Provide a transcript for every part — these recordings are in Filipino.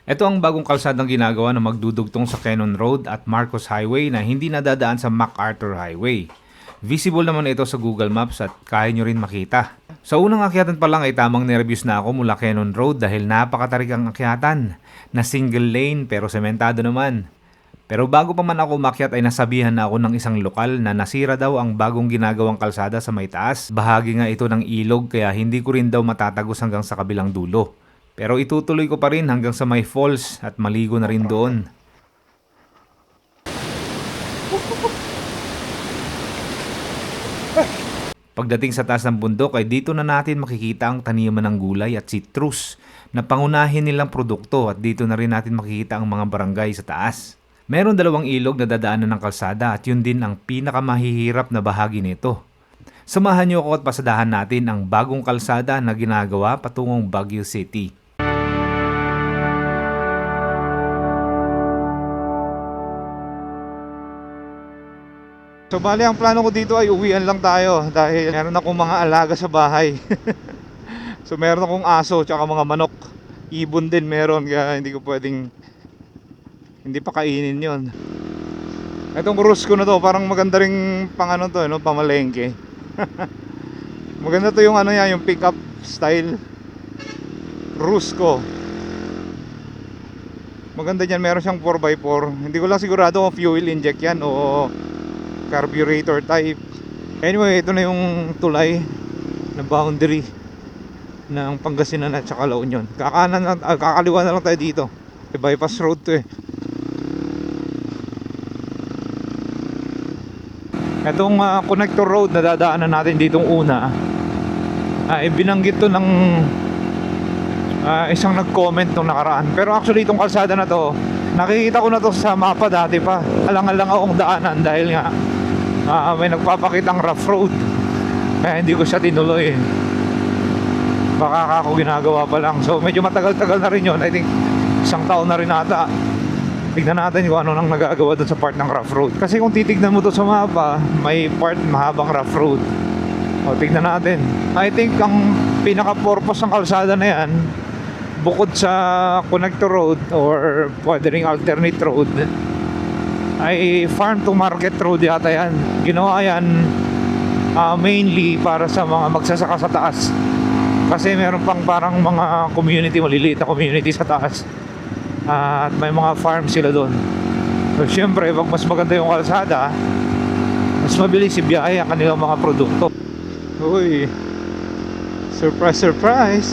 Ito ang bagong kalsadang ginagawa na magdudugtong sa Cannon Road at Marcos Highway na hindi nadadaan sa MacArthur Highway. Visible naman ito sa Google Maps at kaya nyo rin makita. Sa unang akyatan pa lang ay tamang nervyos na ako mula Cannon Road dahil napakatarik ang akyatan na single lane pero sementado naman. Pero bago pa man ako umakyat ay nasabihan na ako ng isang lokal na nasira daw ang bagong ginagawang kalsada sa may taas. Bahagi nga ito ng ilog kaya hindi ko rin daw matatagos hanggang sa kabilang dulo. Pero itutuloy ko pa rin hanggang sa may falls at maligo na rin doon. Pagdating sa taas ng bundok ay dito na natin makikita ang taniman ng gulay at citrus na pangunahin nilang produkto at dito na rin natin makikita ang mga barangay sa taas. Meron dalawang ilog na dadaanan ng kalsada at yun din ang pinakamahihirap na bahagi nito. Samahan niyo ako at pasadahan natin ang bagong kalsada na ginagawa patungong Baguio City. So bali ang plano ko dito ay uwian lang tayo dahil meron akong mga alaga sa bahay. So meron akong aso tsaka mga manok. Ibon din meron kaya hindi ko pwedeng hindi pa kainin yon. Itong cruise ko na to parang maganda ring pang ano to, no, pamalengke. Maganda to yung ano yan, yung pickup style cruise ko. Maganda dyan, meron siyang 4x4. Hindi ko lang sigurado kung fuel inject yan o carburetor type. Anyway, ito na yung tulay na boundary ng Pangasinan at saka La Union. Kakaliwa na lang tayo dito. Bypass road to eh. Itong connector road na dadaanan natin ditong una ay binanggit to ng isang nag-comment nung nakaraan. Pero actually itong kalsada na to, nakikita ko na to sa mapa dati pa. Alang-alang akong daanan dahil nga may nagpapakitang rough road. Kaya hindi ko siya tinuloy. Baka ako ginagawa pa lang. So medyo matagal-tagal na rin yun. I think isang taon na rin ata. Tignan natin kung ano nang nagagawa dun sa part ng rough road. Kasi kung titignan mo to sa mapa, may part mahabang rough road. O tignan natin. I think ang pinaka-purpose ng kalsada na yan, bukod sa connector road or pwede ring alternate road, ay farm to market road yata yan. Ginawa yan mainly para sa mga magsasaka sa taas. Kasi meron pang parang mga community, maliliit na community sa taas. At may mga farm sila doon. So syempre, pag mas maganda yung kalsada, mas mabilis ibiyahe ang kanilang mga produkto. Uy, surprise, surprise.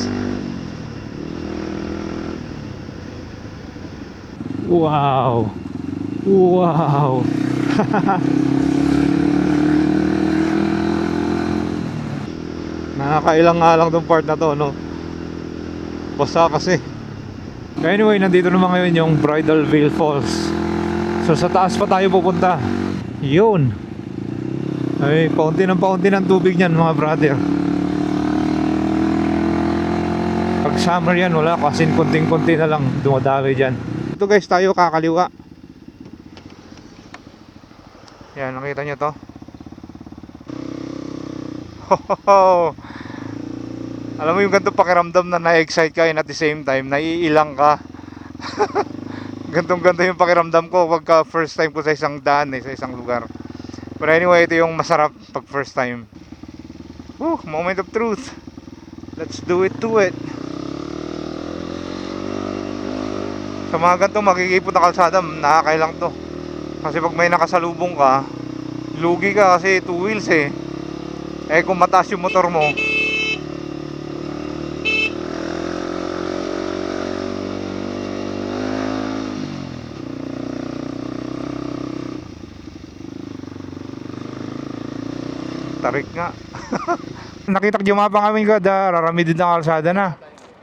Wow. Wow. Nakakailang nga lang tong part na to, no? Basa kasi. Anyway, nandito naman ngayon yung Bridal Veil Falls. So sa taas pa tayo pupunta. Yun. Ay, paunti ng tubig niyan mga brother. Pag summer yan, wala kasi konting-konti na lang dumadaloy dyan. Ito guys, tayo kakaliwa. Yan, nakita nyo to. Alam mo yung ganito pakiramdam na na-excite ka and at the same time naiilang ka. Gantong-ganto yung pakiramdam ko pagka first time ko sa isang daan sa isang lugar. But anyway, ito yung masarap pag first time. Moment of truth. Let's do it to it. Sa mga ganito makikipot na kalsada, nakakailang to. Kasi pag may nakasalubong ka, lugi ka kasi 2 wheels eh. Eh kung mataas yung motor mo, tarik nga. Nakita ko mapa kami kada rarami din na kalsada na.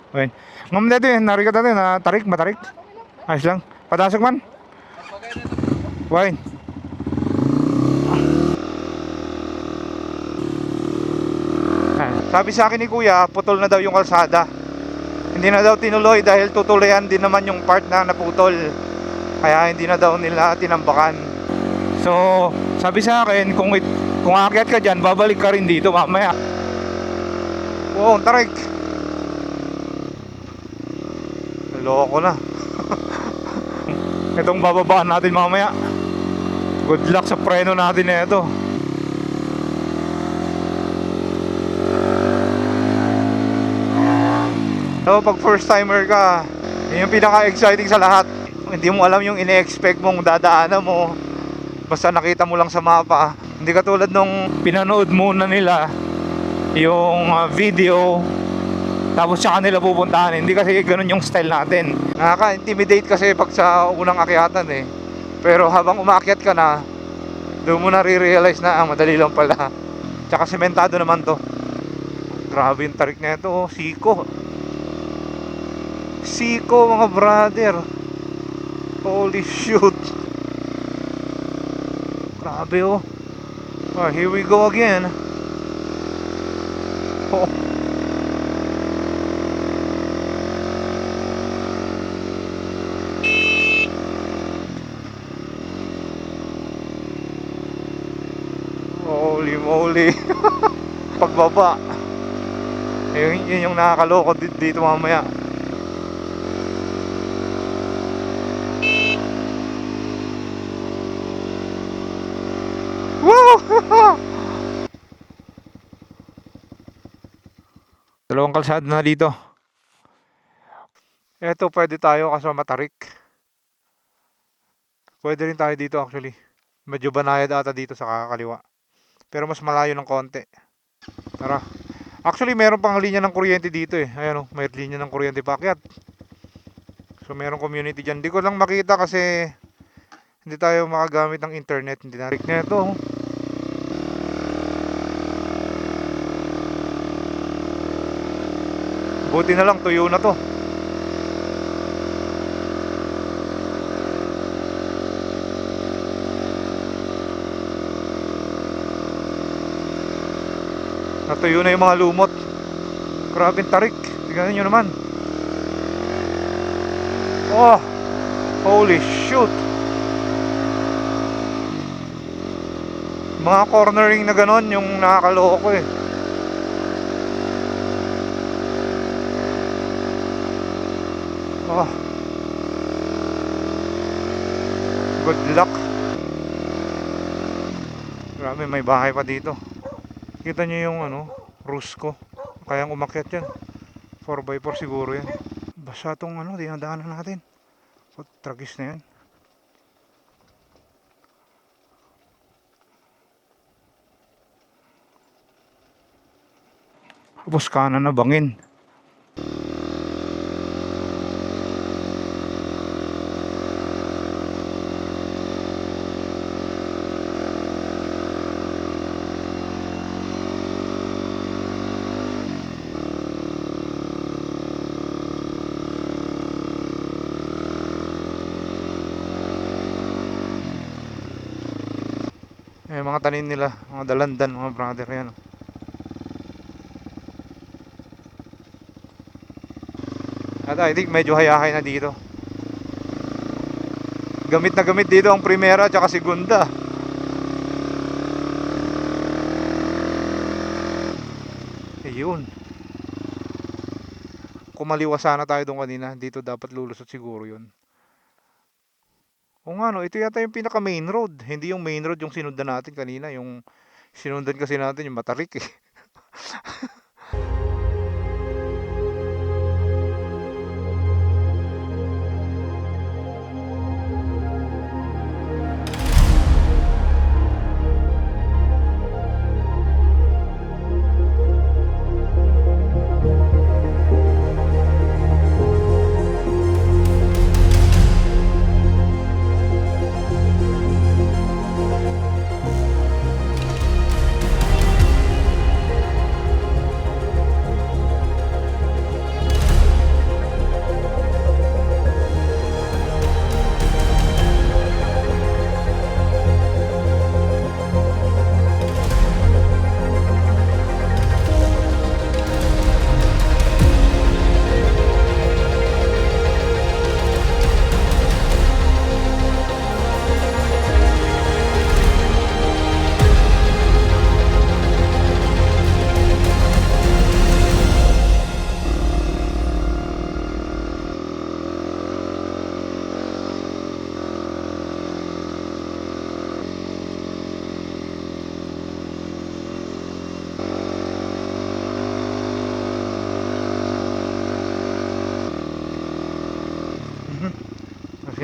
Okay. Ngam dito eh, narikat natin na tarik, matarik. Ayos lang. Patasok man. Wine. Sabi sa akin ni Kuya, putol na daw yung kalsada. Hindi na daw tinuloy dahil tutuloyan din naman yung part na naputol. Kaya hindi na daw nila tinambakan. So, sabi sa akin, kung aakyat ka dyan, babalik ka rin dito mamaya. Oo, tarik. Loko na. Itong bababaan natin mamaya. Good luck sa preno natin na ito. So pag first timer ka, yun yung pinaka-exciting sa lahat. Hindi mo alam yung ine-expect mong dadaanan mo. Basta nakita mo lang sa mapa. Hindi katulad nung pinanood muna nila yung video, tapos sa kanila pupuntahan. Hindi kasi ganun yung style natin. Nakaka-intimidate kasi pag sa unang akyatan eh. Pero habang umakyat ka na, doon mo na re-realize na madali lang pala. Tsaka sementado naman to. Grabe yung tarik na ito, siko. Siko mga brother. Holy shoot. Grabe oh. Oh, here we go again. Oh. Holy moly. Pagbaba. Yun yung nakakaloko dito mamaya. Dalawang kalsada na dito. Eto pwede tayo kaso matarik. Pwede rin tayo dito actually. Medyo banayad ata dito sa kaliwa. Pero mas malayo ng konti. Tara. Actually meron pang linya ng kuryente dito eh. Ayan o, may linya ng kuryente paakyat. So meron community dyan. Hindi ko lang makita kasi hindi tayo makagamit ng internet. Hindi na rik na ito. Buti na lang tuyo na to. Natuyo na yung mga lumot. Grabing tarik. Tingnan nyo naman. Oh, holy shoot. Mga cornering na ganon yung nakakaloko eh. Oh, good luck. Grabe, may bahay pa dito. Kita nyo yung Rusco. Kayang umakyat yan. 4x4 siguro yan. Basta tong dinadaanan natin. Tragis na yan. Tapos kanan na bangin. Mga tanim nila, mga dalandan, mga brother yan. At I think medyo hayahay na dito. Gamit na gamit dito ang primera at saka segunda. Ayun. Kumaliwa sana tayo doon kanina. Dito dapat lulusot siguro yun. O nga no, ito yata yung pinaka main road. Hindi yung main road yung sinundan natin kanina. Yung sinundan kasi natin yung matarik eh.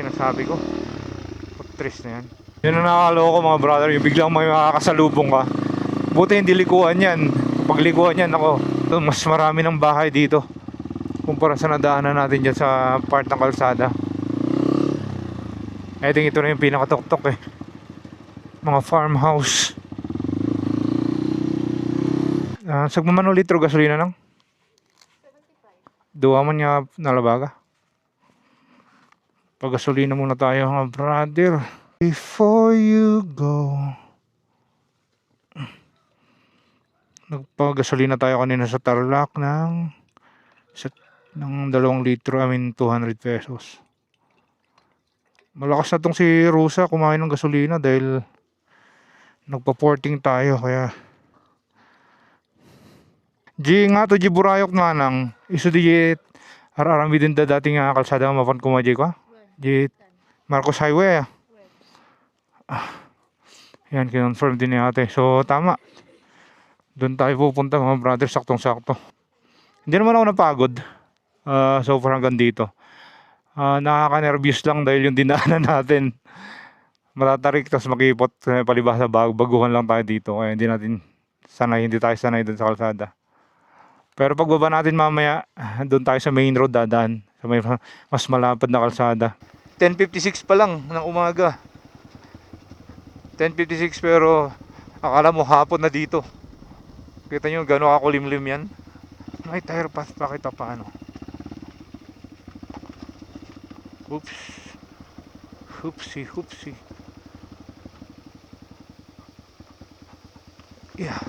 sinasabi ko. Pag-tres na yan. Yun ang nakakaloko mga brother, yung biglang may makakasalubong ka. Buti hindi likuan yan. Pag likuan yan, ako, mas marami ng bahay dito kumpara sa nadaanan natin dyan sa part ng kalsada. I think ito na yung pinakatuktok eh. Mga farmhouse. Sagmaman litro gasolina lang? 75. Duwa man nga nalabaga. Pag gasolina muna tayo mga brother. Before you go. Nagpagasolina tayo kanina sa Tarlac ng 2 litro, 200 pesos. Malakas na tong si Rusa kumain ng gasolina dahil nagpa-porting tayo kaya G nga to G Burayok manang isu di ararami din da dating kalsada mapan kumaji ko G Marcos Highway yan kinonfirm din ni ate, so tama, doon tayo pupunta mga brother, saktong sakto. Hindi naman ako napagod so far hanggang dito. Nakaka-nervous lang dahil yung dinaanan natin matatarik tapos makipot, palibasa baguhan lang tayo dito kaya hindi tayo sanay dun sa kalsada. Pero pagbaba natin mamaya doon tayo sa main road dadaan sa may mas malapad na kalsada. 10:56 pa lang ng umaga, 10:56 pero akala mo hapon na dito. Kita nyo gano'n kakulimlim yan. May tire path pa kita paano. Oops. Hoopsie. Yeah.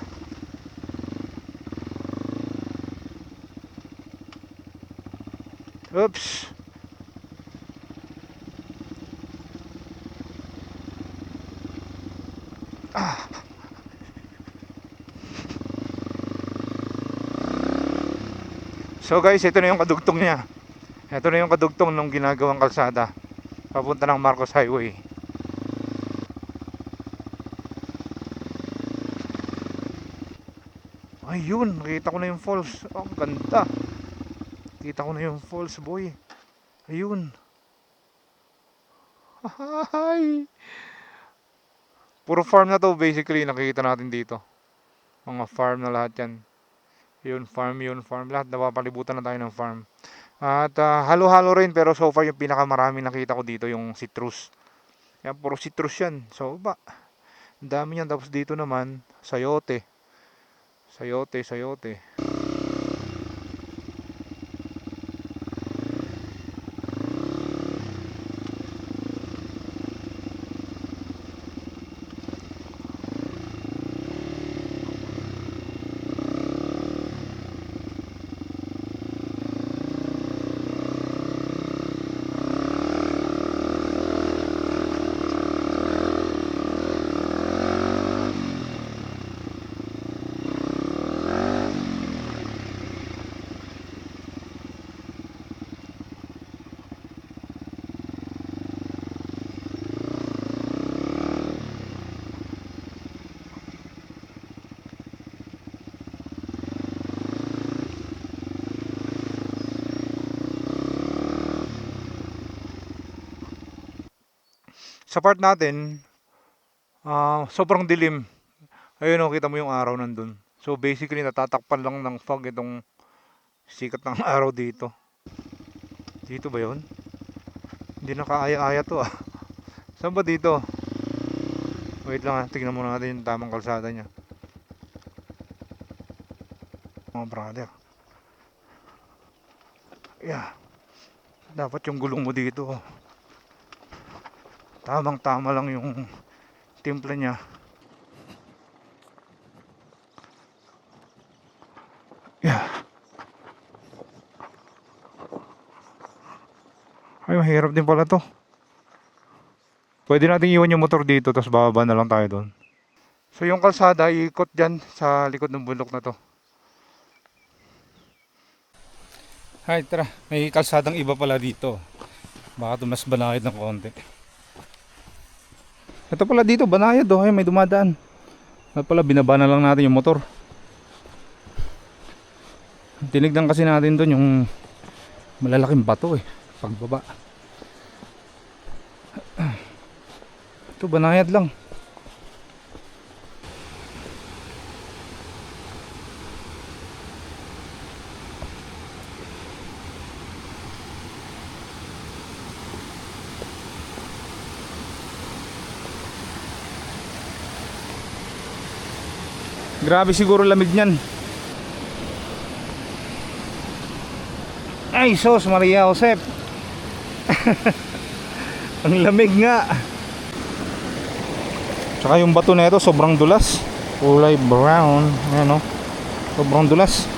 Oops. So guys, ito na yung kadugtong niya. Ito na yung kadugtong nung ginagawang kalsada papunta ng Marcos Highway. Ayun, nakita ko na yung falls. Oh, ang ganda. Kita ko na yung falls, boy. Ayun. Hi. Puro farm na to basically nakikita natin dito. Mga farm na lahat yan. Yun farm. Lahat napapalibutan na tayo ng farm. At halo-halo rin pero so far yung pinakamarami nakita ko dito yung citrus. Yan, puro citrus yan. So ba, dami yan. Tapos dito naman, sayote. Sa part natin, sobrang dilim. Ayun o, kita mo yung araw nandun. So basically natatakpan lang ng fog itong sikat ng araw dito. Dito ba yun? Hindi nakaaya-aya to ah. Saan ba dito? Wait lang tignan muna natin yung tamang kalsada niya. Mga brother. Yeah. Dapat yung gulong mo dito. Tamang tama lang yung timpla niya. Yeah. Ay, mahirap din pala to. Pwede natin iwan yung motor dito, tapos bababa na lang tayo doon. So yung kalsada, iikot dyan sa likod ng bundok na to. Hay, tara. May kalsadang iba pala dito. Baka ito mas banayad ng konti. Ito pala dito, banayad oh. Ay, may dumadaan. At pala, binaba na lang natin yung motor. Tinignan kasi natin doon yung malalaking bato eh. Pagbaba. Ito, banayad lang. Grabe siguro lamig niyan. Ay, sos Maria Josep. Ang lamig nga. Tsaka yung bato na ito sobrang dulas. Kulay brown. Ayan o. Sobrang dulas.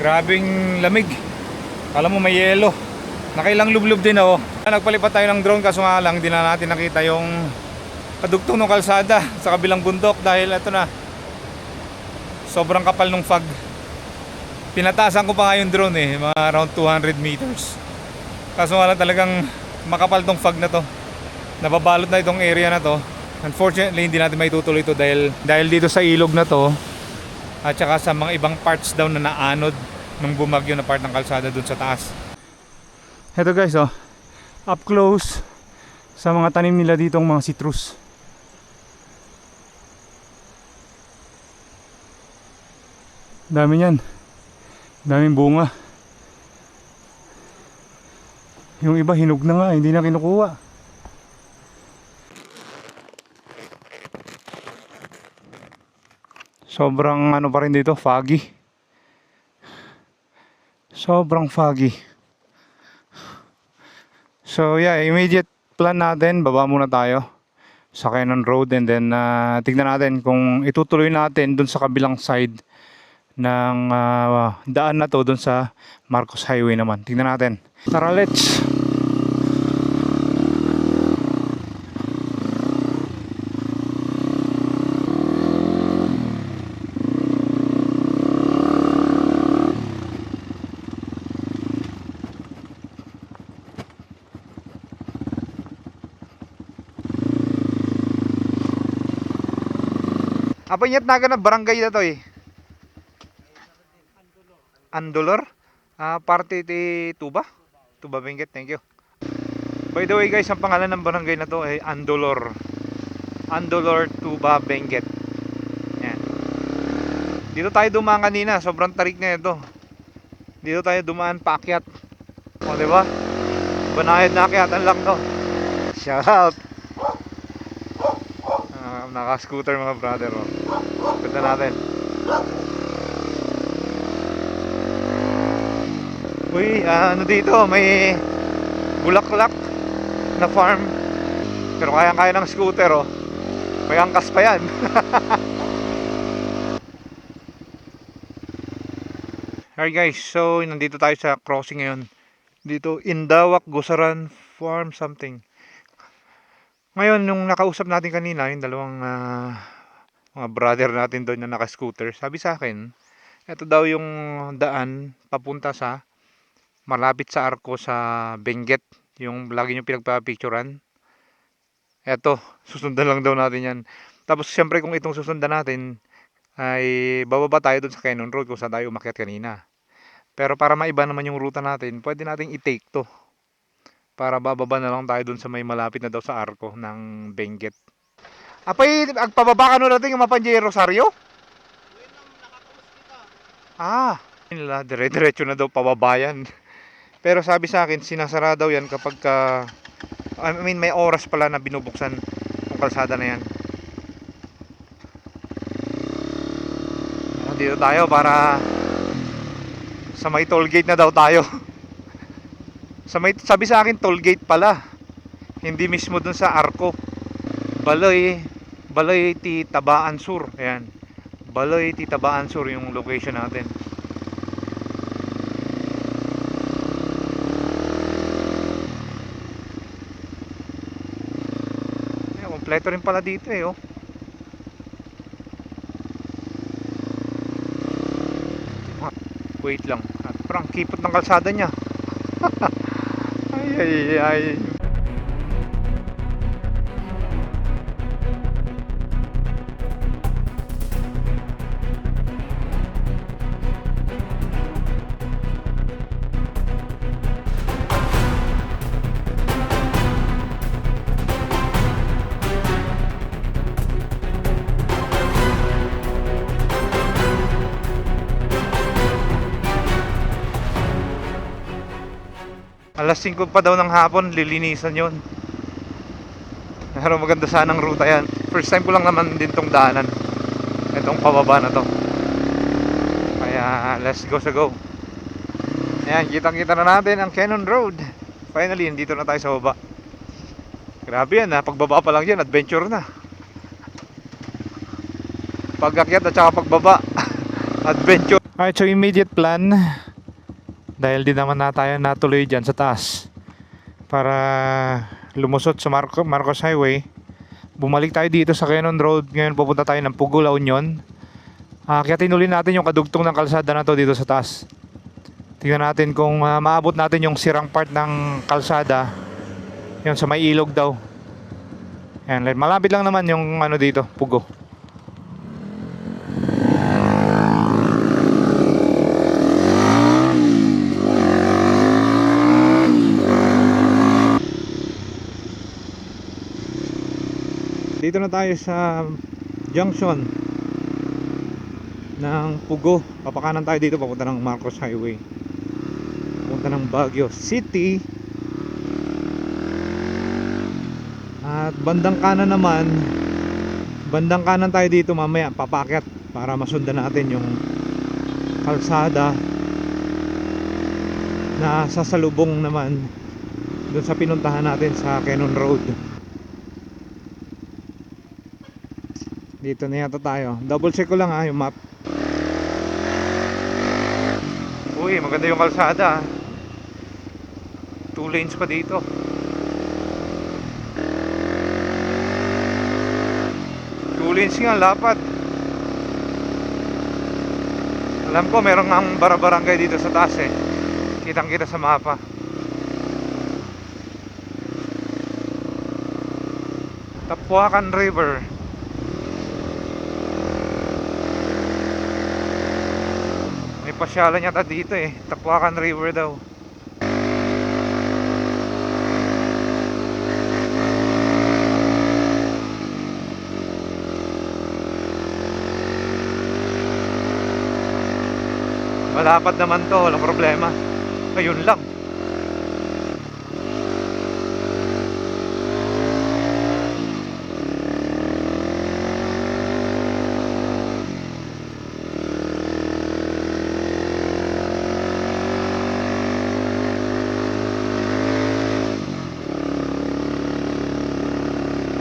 Grabing lamig. Alam mo may yelo. Nakailang lublub din ako. Nagpalipat tayo ng drone kaso nga lang di na natin nakita yung kadugtong ng kalsada sa kabilang bundok dahil ito na. Sobrang kapal ng fog. Pinatasan ko pa nga yung drone mga around 200 meters. Kaso nga lang talagang makapal tong fog na to. Nababalot na itong area na to. Unfortunately hindi natin maitutuloy ito dahil dito sa ilog na to at saka sa mga ibang parts daw na naanod nung bumagyo na part ng kalsada dun sa taas. Heto guys up close sa mga tanim nila ditong mga citrus. Dami niyan. Daming bunga. Yung iba hinog na nga, hindi na kinukuha. Sobrang ano pa rin dito, foggy. Sobrang foggy. So yeah, immediate plan natin, baba muna tayo sa Cannon Road and then tignan natin kung itutuloy natin dun sa kabilang side ng daan na to dun sa Marcos Highway naman. Tignan natin. Tara, let's! Apa nyet naga na barangay na to Andolor? Parte ti Tuba? Tuba Benguet, thank you. By the way guys, ang pangalan ng barangay na to ay Andolor. Andolor, Tuba, Benguet. Yan. Dito tayo dumaan kanina, sobrang tarik na ito. Dito tayo dumaan paakyat. O diba? Banayad na akyatan lang to. Shout out! Naka-scooter mga brother. Ganda natin. Uy, ano dito, may bulaklak na farm. Pero kaya-kaya ng scooter may angkas pa yan. Alright guys, so nandito tayo sa crossing ngayon. Dito, Indawak, Gusaran Farm something. Ngayon, nung nakausap natin kanina, yung dalawang mga brother natin doon na naka-scooter, sabi sa akin, ito daw yung daan papunta sa malapit sa Arco sa Benguet, yung lagi nyo pinagpapicturan. Ito, susundan lang daw natin yan. Tapos siyempre kung itong susundan natin, ay bababa tayo doon sa Cannon Road kung saan tayo umakyat kanina. Pero para maiba naman yung ruta natin, pwede nating i-take to. Para bababa na lang tayo dun sa may malapit na daw sa Arco ng Benguet. Apay, agpababa ka nun natin yung mapanjay Rosario? Nila, dire-diretso na daw pababayan. Pero sabi sa akin, sinasara daw yan kapag may oras pala na binubuksan yung kalsada na yan. Dito tayo para sa may toll gate na daw tayo. Sabi sa akin toll gate pala, hindi mismo dun sa Arco. Baloy ti Tabaan Sur. Ayan, Baloy ti Tabaan Sur yung location natin. Ayan, kompleto rin pala dito Wait lang. At parang kipot ng kalsada niya. Ay, ay, ay. Alas 5 pa daw ng hapon, lilinisan yon. Pero maganda sanang ruta yan. First time ko lang naman din tong daanan. Itong pababa na to. Kaya let's go sa go. Ayan, kitang kita na natin ang Cannon Road. Finally, nandito na tayo sa baba. Grabe yan ha, pagbaba pa lang yan, adventure na. Pag-akyat at saka pagbaba, adventure. Alright, so immediate plan, dahil di naman na tayo natuloy dyan sa taas, para lumusot sa Marcos Highway, bumalik tayo dito sa Cannon Road. Ngayon pupunta tayo ng Pugo, La Union. Kaya tinuli natin yung kadugtong ng kalsada na to dito sa taas. Tingnan natin kung maabot natin yung sirang part ng kalsada, yun sa may ilog daw. Yan, malapit lang naman yung ano dito, Pugo. Dito na tayo sa junction ng Pugo. Papakanan tayo dito papunta ng Marcos Highway, papunta ng Baguio City. At bandang kanan naman, bandang kanan tayo dito mamaya papakyat para masundan natin yung kalsada na sasalubong naman dun sa pinuntahan natin sa Cannon Road. Dito na yata tayo. Double check ko lang yung map. Uy, maganda yung kalsada. 2 lanes pa dito. Lanes nga, lapad. Alam ko meron ang barabarangay dito sa taas eh. Kitang kita sa mapa. Tapuacan River. May pasyalan yata dito eh. Tapuacan River daw. Malapad naman to, walang problema. Ayun lang.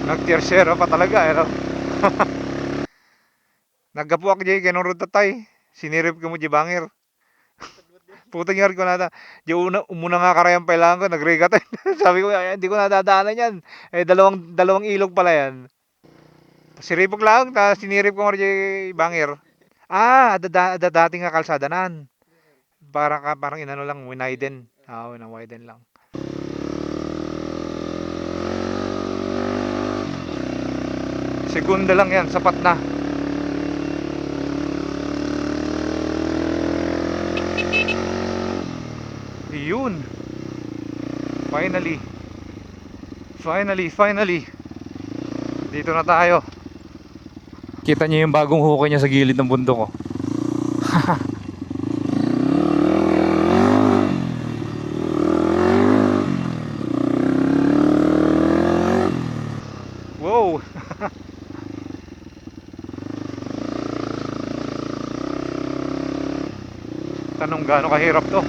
Nagtiersero pa talaga eh, no? Naggapuak di kinurot tatay. Sinirip ko mo di bangir. Putang yari ko na. Di umuna nga karayang pailangan ko, nagregat. Sabi ko, ay, hindi ko nadadaanan yan. Eh, dalawang ilog pala yan. Siripok lang, sinirip ko nga di bangir. Dating nga kalsada nan. Parang inano lang, winaiden. Winaiden lang. Segunda lang yan, sapat na. Yun. Finally. Dito na tayo. Kita niyo yung bagong hukay niya sa gilid ng bundok ko. Wow. Tanong gaano kahirap to.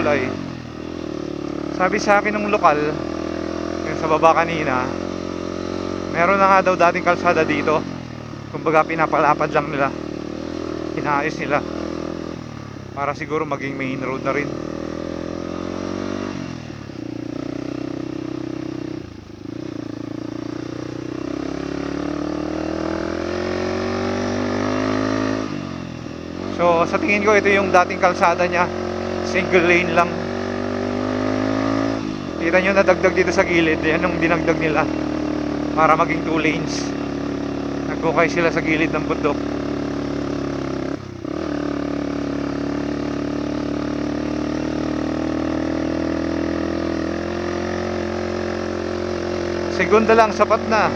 kulay. Sabi sa akin ng lokal, yung sa baba kanina, meron na nga daw dating kalsada dito. Kumbaga pinapalapad lang nila, inaayos nila para siguro maging main road na rin. So sa tingin ko ito yung dating kalsada niya, single lane lang. Kita nyo nadagdag dito sa gilid, yan yung dinagdag nila para maging 2 lanes. Nagkukay sila sa gilid ng bundok. Segunda lang, sapat na.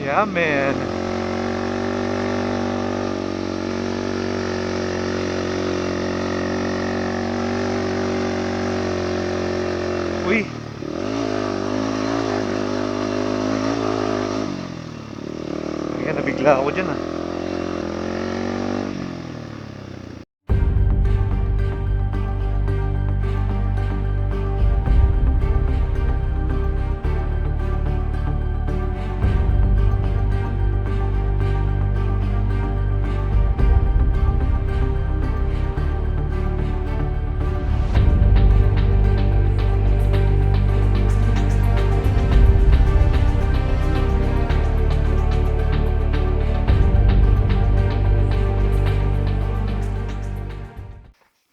Yeah, man. Uy. Ayan, nabigla ako dyan ah.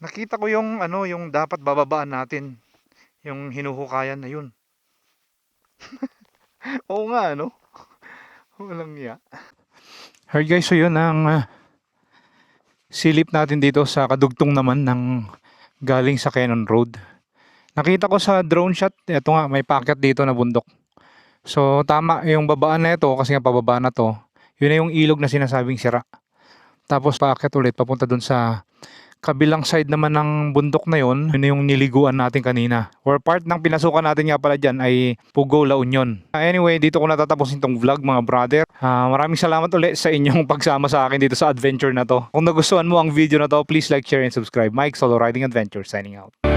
Nakita ko yung ano, yung dapat bababaan natin, yung hinuhukayan na yun. Oo nga, no? Walang ya. Alright guys, so yun ang silip natin dito sa kadugtong naman ng galing sa Cannon Road. Nakita ko sa drone shot, ito nga, may paakyat dito na bundok. So tama yung babaan na ito, kasi nga pababa na to, yun na yung ilog na sinasabing sira. Tapos paakyat ulit, papunta dun sa kabilang side naman ng bundok na yun, yun yung niliguan natin kanina. Or part ng pinasukan natin nga pala dyan ay Pugo, La Union. Anyway, dito ko natatapusin tong vlog mga brother. Maraming salamat ulit sa inyong pagsama sa akin dito sa adventure na to. Kung nagustuhan mo ang video na to, please like, share, and subscribe. Mike Solo Riding Adventure signing out.